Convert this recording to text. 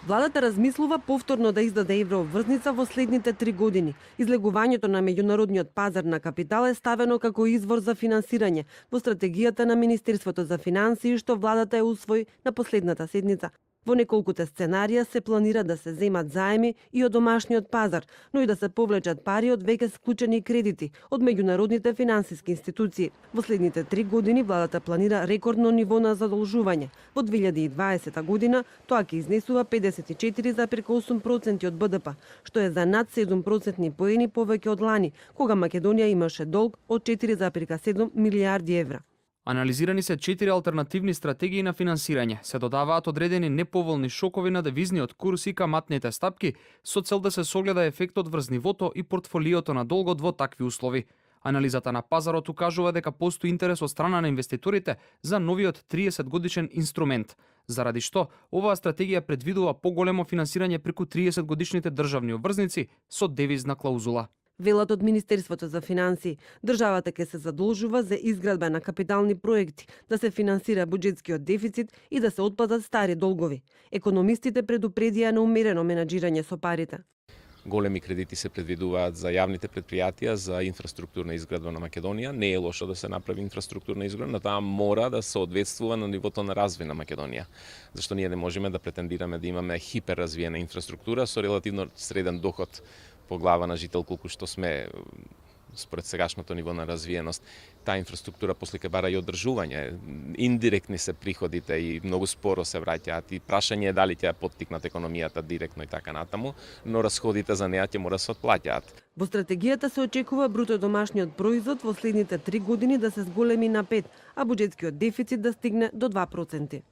Владата размислува повторно да издаде еврообврзница во следните 3 години. Излегувањето на меѓународниот пазар на капитал е ставено како извор за финансирање во стратегијата на Министерството за финансии што владата ја усвои на последната седница. Во неколкуте сценарија се планира да се земат заеми и од домашниот пазар, но и да се повлечат пари од веќе склучени кредити од меѓународните финансиски институции. Во следните 3 години владата планира рекордно ниво на задолжување. Во 2020 година тоа ќе изнесува 54,8% од БДП, што е за над 7% поени повеќе од лани, кога Македонија имаше долг од 4,7 милијарди евра. Анализирани се 4 алтернативни стратегии на финансирање. Се додаваат одредени неповолни шокови на девизниот курс и каматните стапки со цел да се согледа ефектот врз нивото и портфолиото на долгот во такви услови. Анализата на пазарот укажува дека постои интерес од страна на инвеститорите за новиот 30-годишен инструмент, заради што оваа стратегија предвидува поголемо финансирање преку 30-годишните државни обврзници со девизна клаузула. Велат од Министерството за финансии, државата ќе се задолжува за изградба на капитални проекти, да се финансира буџетскиот дефицит и да се отплатат стари долгови. Економистите предупредија на умерено менаџирање со парите. Големи кредити се предвидуваат за јавните предпријатија за инфраструктурна изградба на Македонија. Не е лошо да се направи инфраструктурна изградба, но таа мора да соодветствува на нивото на развој на Македонија. Зашто ние не можеме да претендираме да имаме хиперразвиена инфраструктура со релативно среден доход по глава на жител колку што сме според сегашното ниво на развиеност. Таа инфраструктура после ќе бара и одржување. Индиректни се приходите и многу споро се враќаат и прашање е дали ќе ја поттикнат економијата директно и така натаму, но расходите за неа ќе мора се отплаќаат. Во стратегијата се очекува бруто домашниот производ во следните 3 години да се зголеми на 5, а буџетскиот дефицит да стигне до 2%.